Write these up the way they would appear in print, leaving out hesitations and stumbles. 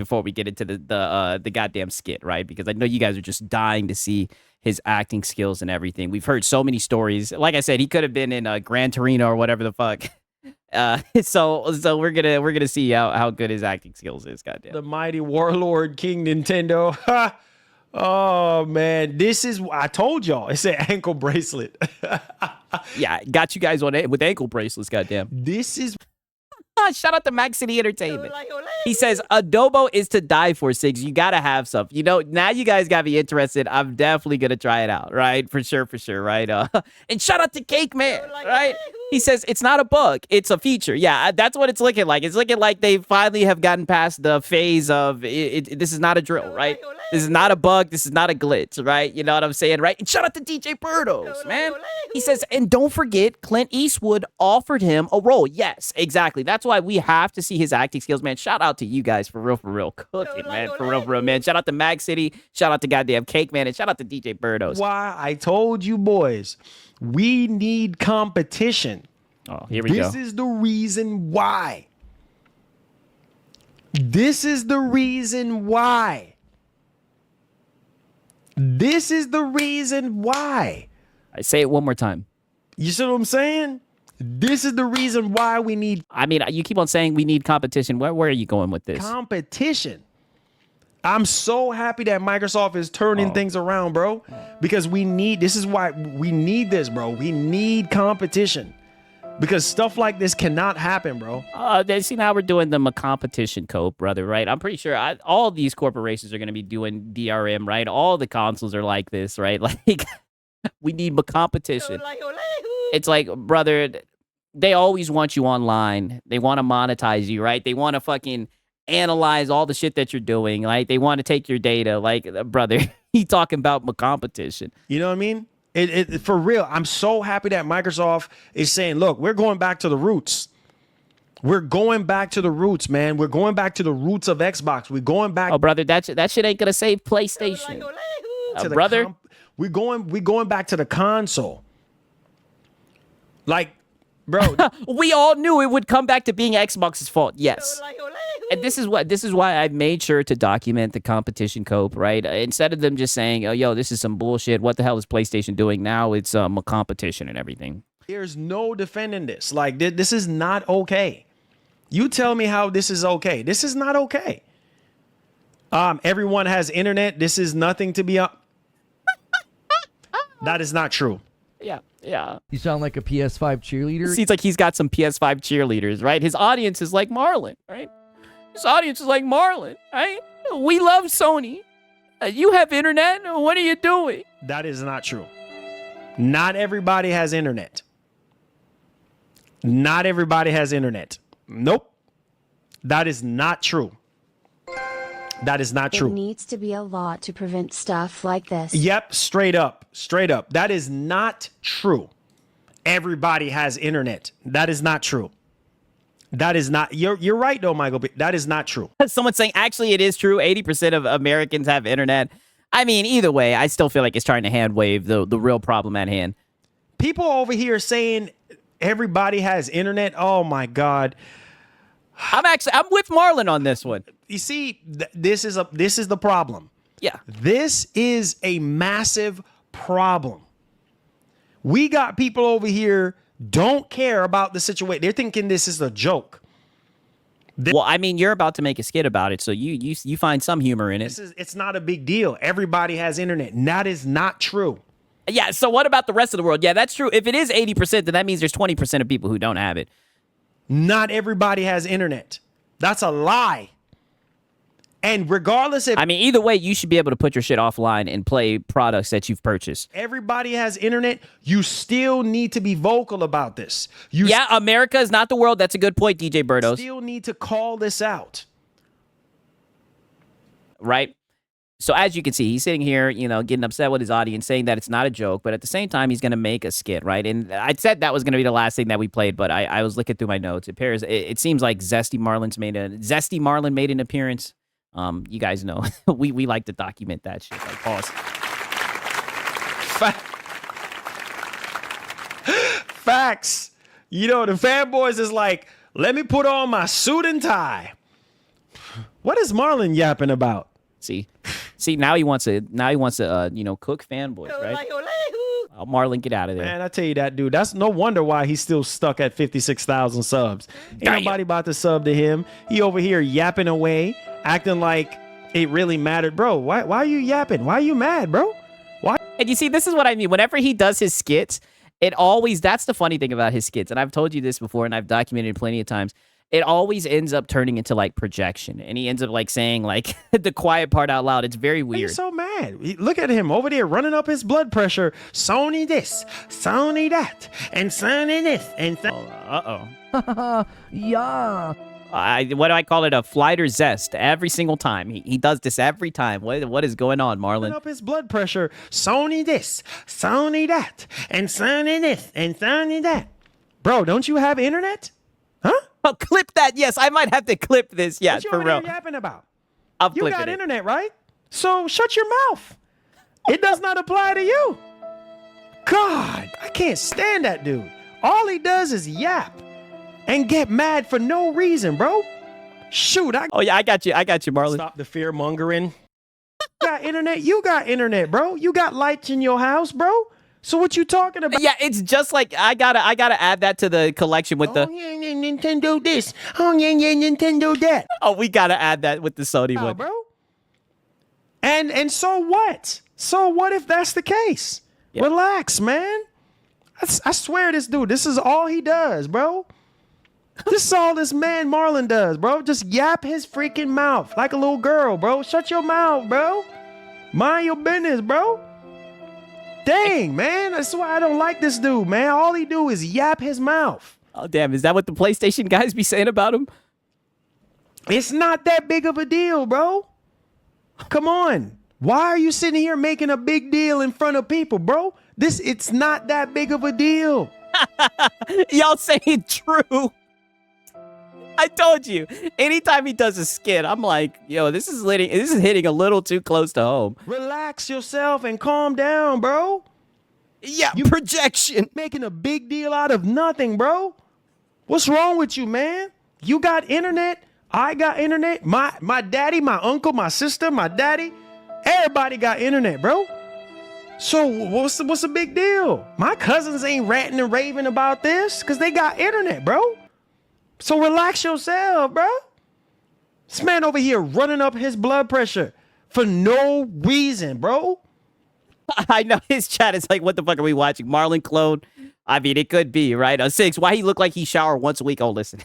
before we get into the goddamn skit, right? Because I know you guys are just dying to see his acting skills and everything. We've heard so many stories. Like I said, he could have been in Gran Torino or whatever the fuck. So we're gonna see how good his acting skills is. Goddamn. The mighty warlord King Nintendo. Oh man, this is, I told y'all, it's an ankle bracelet. Yeah, got you guys on it with ankle bracelets. Goddamn. This is. Shout out to Max City Entertainment. He says, adobo is to die for, Sigs. You got to have some. You know, now you guys got me interested. I'm definitely going to try it out, right? For sure, right? And shout out to Cake Man, right? He says, it's not a bug. It's a feature. Yeah, that's what it's looking like. It's looking like they finally have gotten past the phase of, this is not a drill, right? This is not a bug. This is not a glitch, right? You know what I'm saying, right? And shout out to DJ Birdos, man. He says, and don't forget, Clint Eastwood offered him a role. Yes, exactly. That's why we have to see his acting skills, man. Shout out to you guys for real cooking, man. For real, man. Shout out to Mag City. Shout out to goddamn Cake Man. And shout out to DJ Birdos. Why I told you boys, we need competition. Oh, here we go. This is the reason why. This is the reason why. This is the reason why. I say it one more time. You see what I'm saying? This is the reason why we need. I mean, you keep on saying we need competition. Where are you going with this? Competition. I'm so happy that Microsoft is turning things around, bro. Because we need, this is why we need this, bro. We need competition. Because stuff like this cannot happen, bro. See, now we're doing the competition cope, brother, right? I'm pretty sure all these corporations are going to be doing DRM, right? All the consoles are like this, right? Like, we need competition. It's like, brother, they always want you online. They want to monetize you, right? They want to fucking analyze all the shit that you're doing. Like, they want to take your data. Like, brother, he talking about competition. You know what I mean? For real, I'm so happy that Microsoft is saying, look, we're going back to the roots. We're going back to the roots, man. We're going back to the roots of Xbox. We're going back. Oh, brother, that shit ain't gonna save PlayStation. Brother, we're going back to the console. Like, bro, we all knew it would come back to being Xbox's fault. Yes. And this is why I made sure to document the competition cope, right? Instead of them just saying, "Oh, yo, this is some bullshit. What the hell is PlayStation doing now?" It's a competition and everything. There's no defending this. Like, this is not okay. You tell me how this is okay. This is not okay. Everyone has internet. This is nothing to be up. That is not true. Yeah. You sound like a PS5 cheerleader. Seems like he's got some PS5 cheerleaders, right? His audience is like Marlin, right? His audience is like Marlin, right? We love Sony. You have internet. What are you doing? That is not true. Not everybody has internet. Not everybody has internet. Nope. That is not true. That is not true. There needs to be a law to prevent stuff like this. Yep, straight up. That is not true. Everybody has internet. That is not true. That is not. You're right though, Michael. That is not true. Someone's saying actually it is true. 80% of Americans have internet. I mean, either way, I still feel like it's trying to hand wave the real problem at hand. People over here saying everybody has internet. Oh my God. I'm with Marlin on this one. You see, this is the problem. Yeah. This is a massive problem. We got people over here don't care about the situation. They're thinking this is a joke. Well, I mean, you're about to make a skit about it, so you find some humor in it. It's not a big deal. Everybody has internet. And that is not true. Yeah, so what about the rest of the world? Yeah, that's true. If it is 80%, then that means there's 20% of people who don't have it. Not everybody has internet. That's a lie. And regardless if... I mean, either way, you should be able to put your shit offline and play products that you've purchased. Everybody has internet. You still need to be vocal about this. America is not the world. That's a good point, DJ Birdos. You still need to call this out. Right? So as you can see, he's sitting here, getting upset with his audience, saying that it's not a joke, but at the same time, he's going to make a skit, right? And I said that was going to be the last thing that we played, but I was looking through my notes. It seems like Zesty Marlin made an appearance. You guys know, we like to document that shit. Like, pause. Facts. The fanboys is like, let me put on my suit and tie. What is Marlin yapping about? See, now he wants to you know, cook fanboys, right? Oh, Marlin, get out of there. Man, I tell you that, dude. That's no wonder why he's still stuck at 56,000 subs. Ain't nobody about to sub to him. He over here yapping away, acting like it really mattered, bro. Why are you yapping? Why are you mad, bro? Why? And you see, this is what I mean. Whenever he does his skits, that's the funny thing about his skits. And I've told you this before, and I've documented it plenty of times. It always ends up turning into like projection, and he ends up like saying like the quiet part out loud. It's very weird. He's so mad. Look at him over there running up his blood pressure. Sony this, Sony that, and Sony this, and Yeah. What do I call it? A flight or zest every single time. He does this every time. What is going on, Marlin? up his blood pressure. Sony this, Sony that, and Sony this, and Sony that. Bro, don't you have internet? Huh? Oh, clip that. Yes, I might have to clip this. Yeah, What you for over real. there yapping about? I'm You clipping got it. internet, right? So shut your mouth. It does not apply to you. God, I can't stand that dude. All he does is yap and get mad for no reason, bro. Shoot, Oh yeah, I got you, Marlin. stop the fear mongering. Got internet? You got internet, bro. You got lights in your house, bro. So what you talking about? Yeah, it's just like I gotta add that to the collection with the. Oh, yeah, Nintendo this. Oh, yeah, Nintendo that. Oh, we gotta add that with the Sony Oh, one. bro. And so what? So what if that's the case? Yeah. Relax, man. I swear this dude, this is all he does, bro. This is all this man Marlin does, bro. Just yap his freaking mouth like a little girl, bro. Shut your mouth, bro. Mind your business, bro. Dang, man. That's why I don't like this dude, man. All he do is yap his mouth. Oh damn, is that what the PlayStation guys be saying about him? It's not that big of a deal, bro. Come on. Why are you sitting here making a big deal in front of people, bro? It's not that big of a deal. Y'all saying true. I told you. Anytime he does a skit, I'm like, yo, this is hitting a little too close to home. Relax yourself and calm down, bro. Yeah, projection. Making a big deal out of nothing, bro. What's wrong with you, man? You got internet. I got internet. My daddy, my uncle, my sister, my daddy. Everybody got internet, bro. So what's the big deal? My cousins ain't ranting and raving about this because they got internet, bro. So relax yourself, bro. This man over here running up his blood pressure for no reason, bro. I know his chat is like, what the fuck are we watching? Marlin clone? I mean, it could be, right? 6, why he look like he shower once a week? Oh, listen.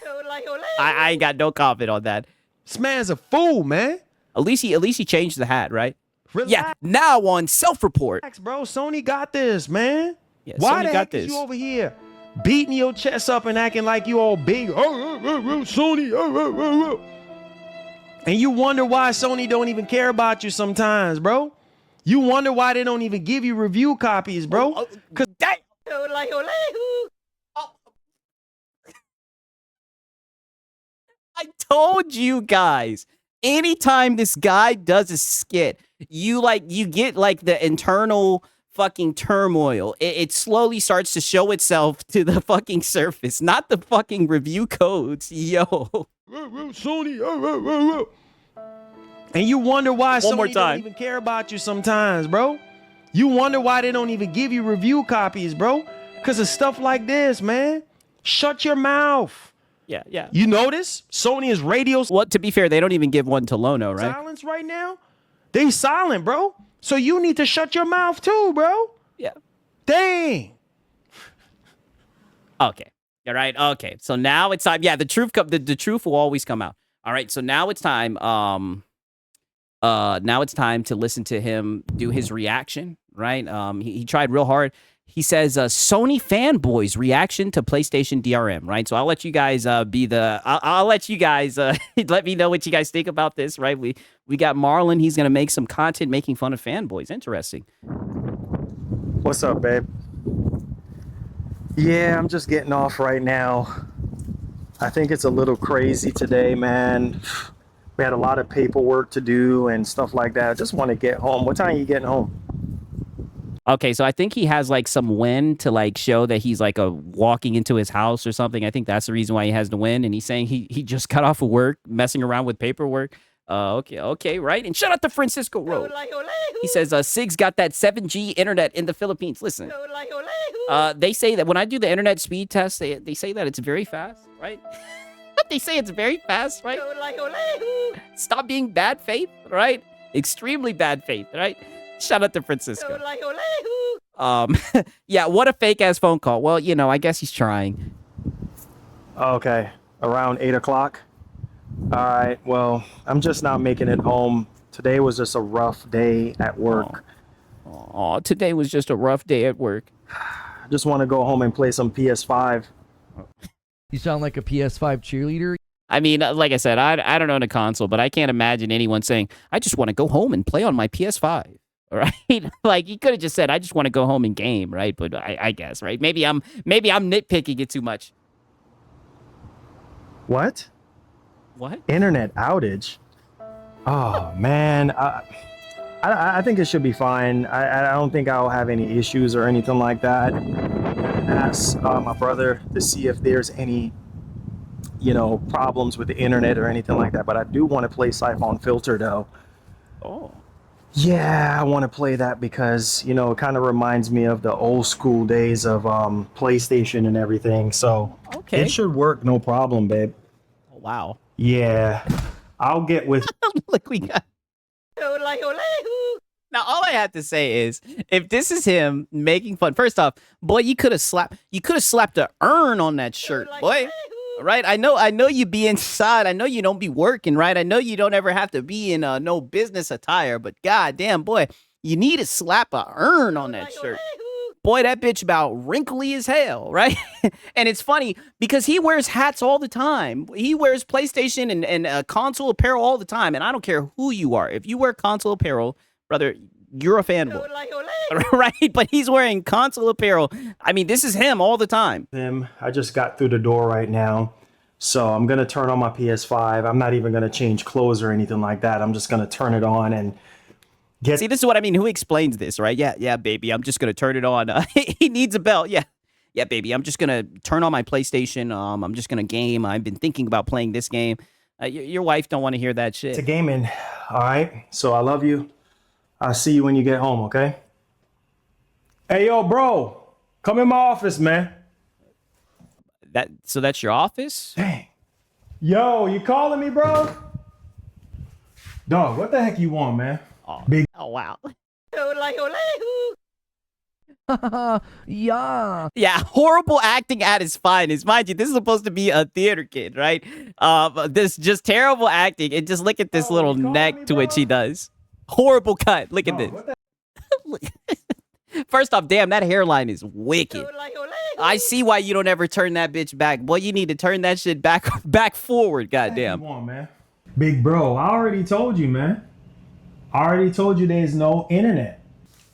I ain't got no comment on that. This man's a fool, man. At least he changed the hat, right? Relax. Yeah, now on self-report. Relax, bro. Sony got this, man. Yeah, Why Sony the got heck this. is you over here beating your chest up and acting like you all big? Sony. And you wonder why Sony don't even care about you sometimes, bro. You wonder why they don't even give you review copies, bro. Cause I told you guys, anytime this guy does a skit, you get like the internal fucking turmoil. It slowly starts to show itself to the fucking surface, not the fucking review codes. Yo. Sony. And you wonder why One more Sony time. don't even care about you sometimes, bro. You wonder why they don't even give you review copies, bro. Because of stuff like this, man. Shut your mouth. Yeah. You notice Sony is radio Well, to be fair, they don't even give one to Lono, right? silence right now. They silent, bro. So you need to shut your mouth too, bro. Yeah. Dang. Okay. All right. Okay. So now it's time. Yeah, the truth the truth will always come out. All right. So now it's time. Now it's time to listen to him do his reaction. Right. He tried real hard. He says, Sony fanboys reaction to PlayStation DRM, right? So I'll let you guys I'll let you guys let me know what you guys think about this, right? We got Marlin. He's going to make some content making fun of fanboys. Interesting. What's up, babe? Yeah, I'm just getting off right now. I think it's a little crazy today, man. We had a lot of paperwork to do and stuff like that. I just want to get home. What time are you getting home? Okay, so I think he has like some win to like show that he's like walking into his house or something. I think that's the reason why he has the win. And he's saying he just got off of work, messing around with paperwork. Okay, right. And shout out to Francisco Road. He says, Sig's got that 7G internet in the Philippines. Listen, they say that when I do the internet speed test, they say that it's very fast, right? They say it's very fast, right? Stop being bad faith, right? Extremely bad faith, right? Shout out to Francisco. Yeah, what a fake ass phone call. Well, you know, I guess he's trying. Okay, around 8 o'clock. All right, well, I'm just not making it home. Today was just a rough day at work. Oh, today was just a rough day at work. I just want to go home and play some PS5. You sound like a PS5 cheerleader. I mean, like I said, I don't own a console, but I can't imagine anyone saying, I just want to go home and play on my PS5, right? Like, he could have just said, I just want to go home and game, right? But I guess, right? Maybe I'm nitpicking it too much. What? What? Internet outage? Oh, man. I think it should be fine. I don't think I'll have any issues or anything like that. Ask my brother to see if there's any, you know, problems with the internet or anything like that. But I do want to play Siphon Filter, though. Oh. Yeah, I want to play that because, you know, it kind of reminds me of the old school days of PlayStation and everything. So Okay. it should work, no problem, babe. Oh, wow. Yeah, I'll get with. Look, we got. Now, all I have to say is, if this is him making fun, first off, boy, you could have slapped an urn on that shirt, boy. Right? I know you be inside. I know you don't be working, right? I know you don't ever have to be in no business attire, but goddamn, boy, you need to slap a urn on that shirt. Boy, that bitch about wrinkly as hell, right? And it's funny because he wears hats all the time. He wears PlayStation and console apparel all the time. And I don't care who you are. If you wear console apparel, brother, you're a fanboy, right? But he's wearing console apparel. I mean, this is him all the time. I just got through the door right now. So I'm going to turn on my PS5. I'm not even going to change clothes or anything like that. I'm just going to turn it on and get. See, this is what I mean. Who explains this, right? Yeah, baby. I'm just going to turn it on. He needs a belt. Yeah, baby. I'm just going to turn on my PlayStation. I'm just going to game. I've been thinking about playing this game. Your wife don't want to hear that shit. to gaming. All right. So I love you. I'll see you when you get home, okay? Hey, yo, bro. Come in my office, man. So that's your office? Dang. Yo, you calling me, bro? Dog, what the heck you want, man? Oh, wow. Yeah. Yeah, horrible acting at his finest. Mind you, this is supposed to be a theater kid, right? This just terrible acting. And just look at this little neck to which he does. Horrible cut. Look at this. First off, damn, that hairline is wicked. I see why you don't ever turn that bitch back. Boy, you need to turn that shit back forward, goddamn. Come on, man. Big bro, I already told you, man. I already told you there's no internet.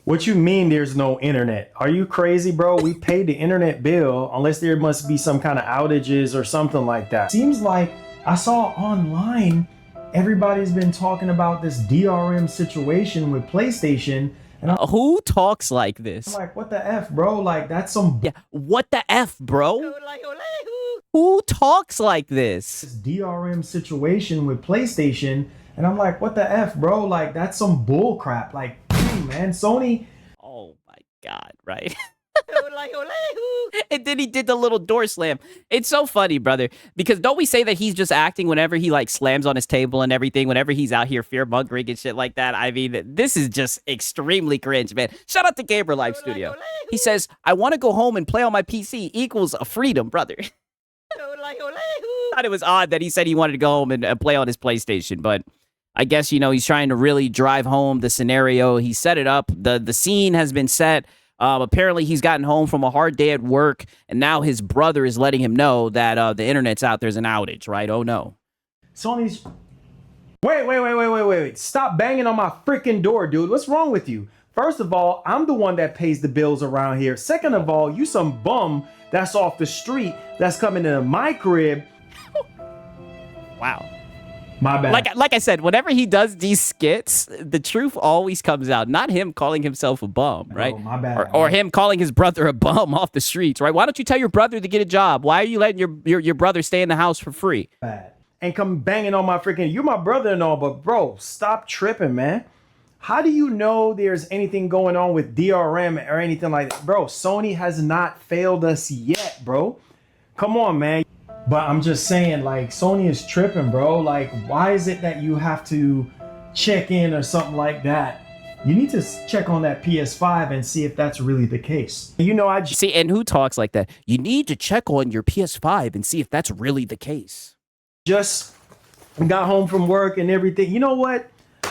What you mean there's no internet? Are you crazy, bro? We paid the internet bill unless there must be some kind of outages or something like that. Seems like I saw online everybody's been talking about this DRM situation with PlayStation. And I'm Who talks like this? like, what the F, bro? Like, that's some Yeah, what the F, bro? Who talks like this? DRM situation with PlayStation. And I'm like, what the F, bro? Like, that's some bull crap. Like, dang, man, Sony. Oh my God, right? And then he did the little door slam. It's so funny, brother, because don't we say that he's just acting whenever he like slams on his table and everything, whenever he's out here fear mongering and shit like that? I mean, this is just extremely cringe, man. Shout out to Gabriel Live Studio. He says, I want to go home and play on my PC equals a freedom, brother. Thought it was odd that he said he wanted to go home and play on his PlayStation, but I guess, you know, he's trying to really drive home the scenario. He set it up. The scene has been set. Apparently, he's gotten home from a hard day at work, and now his brother is letting him know that the internet's out. There's an outage, right? Oh, no. Sony's. Wait. Stop banging on my freaking door, dude. What's wrong with you? First of all, I'm the one that pays the bills around here. Second of all, you some bum that's off the street that's coming into my crib. Wow. My bad. Like I said, whenever he does these skits, the truth always comes out. Not him calling himself a bum, right? Oh, my bad. Or him calling his brother a bum off the streets, right? Why don't you tell your brother to get a job? Why are you letting your brother stay in the house for free? Bad. and come banging on my freaking, you're my brother and all, but bro, stop tripping, man. How do you know there's anything going on with DRM or anything like that? Bro, Sony has not failed us yet, bro. Come on, man. But I'm just saying, like, Sony is tripping, bro. Like, why is it that you have to check in or something like that? You need to check on that PS5 and see if that's really the case. You know, I See, and who talks like that? You need to check on your PS5 and see if that's really the case. just got home from work and everything. You know what?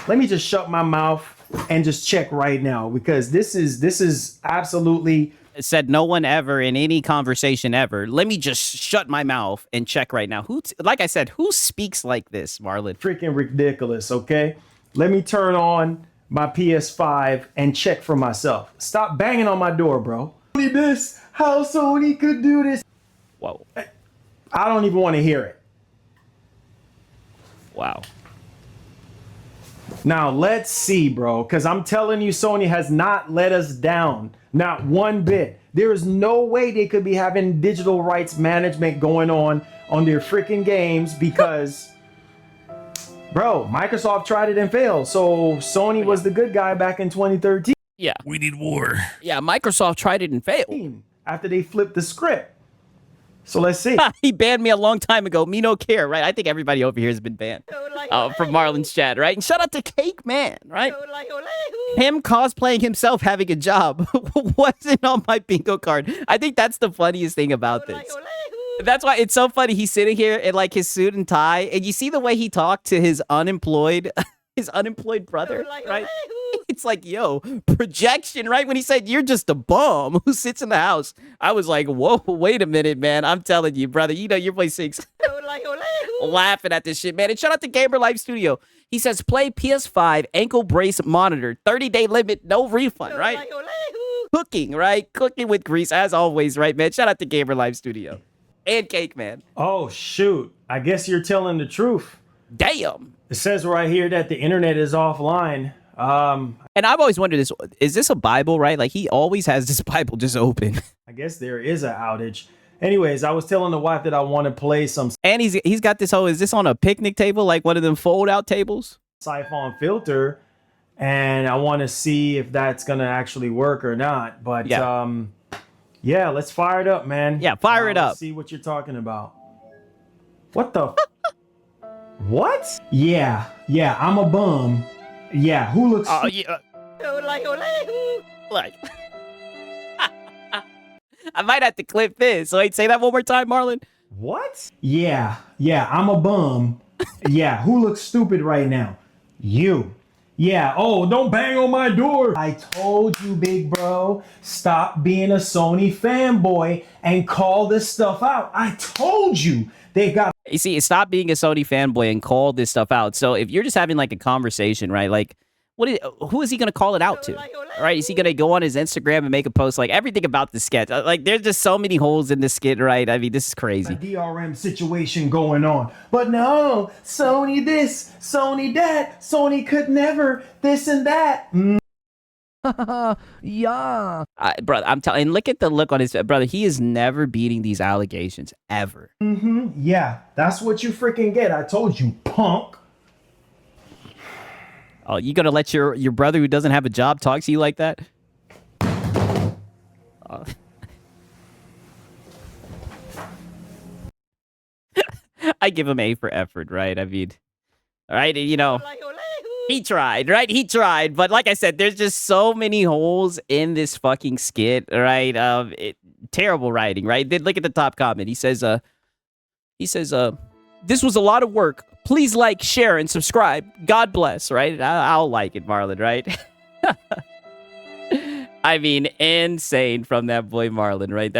Let me just shut my mouth and just check right now, because this is absolutely Said no one ever in any conversation ever. Let me just shut my mouth and check right now. Like I said, who speaks like this, Marlin? freaking ridiculous, okay? Let me turn on my PS5 and check for myself. Stop banging on my door, bro. This, how Sony could do this. Whoa. I don't even want to hear it. Wow. Now, let's see, bro, because I'm telling you, Sony has not let us down. Not one bit. There is no way they could be having digital rights management going on their freaking games because, bro, Microsoft tried it and failed. So Sony was the good guy back in 2013 Yeah. We need war. Yeah, Microsoft tried it and failed. after they flipped the script. So let's see. He banned me a long time ago. Me no care, right? I think everybody over here has been banned from Marlin's chat, right? And shout out to Cake Man, right? Him cosplaying himself having a job wasn't on my bingo card. I think that's the funniest thing about this. That's why it's so funny. He's sitting here in like his suit and tie, and you see the way he talked to his unemployed brother, right? It's like, yo, projection, right? When he said, you're just a bum who sits in the house. I was like, whoa, wait a minute, man. I'm telling you, brother, you know your play 6. Laughing at this shit, man. And shout out to Gamer Life Studio. He says, play PS5 ankle brace monitor, 30-day limit, no refund, right? Cooking, right? Cooking with grease, as always, right, man? Shout out to Gamer Life Studio. And Cake Man. Oh, shoot. I guess you're telling the truth. Damn. It says right here that the internet is offline. And I've always wondered this, is this a Bible, right? Like he always has this Bible just open. I guess there is an outage. Anyways, I was telling the wife that I want to play some And he's got this whole, is this on a picnic table? Like one of them fold out tables? siphon filter, and I want to see if that's going to actually work or not. But yeah, let's fire it up, man. Yeah, fire it up. Let's see what you're talking about. What the? What? Yeah, I'm a bum. Yeah, who looks? Oh, yeah. Like, I might have to clip this. So wait, say that one more time, Marlin. What? Yeah, I'm a bum. Yeah, who looks stupid right now? You. Yeah, oh, don't bang on my door. I told you, big bro, stop being a Sony fanboy and call this stuff out. I told you they got. You see, stop being a Sony fanboy and call this stuff out. So if you're just having like a conversation, right? Like, who is he going to call it out to? Right? Is he going to go on his Instagram and make a post like everything about the sketch? Like, there's just so many holes in this skit, right? I mean, this is crazy. A DRM situation going on. But no, Sony this, Sony that, Sony could never, this and that. Yeah. Brother, I'm telling, and look at the look on his brother. He is never beating these allegations ever. Yeah, that's what you freaking get. I told you, punk. Oh, you gonna let your brother who doesn't have a job talk to you like that? Oh. I give him A for effort, right? I mean, all right, you know, he tried, right? He tried, but like I said, there's just so many holes in this fucking skit, right? Terrible writing, right? Then look at the top comment. He says, this was a lot of work. Please like, share, and subscribe. God bless, right? I'll like it, Marlin, right? I mean, insane from that boy Marlin, right?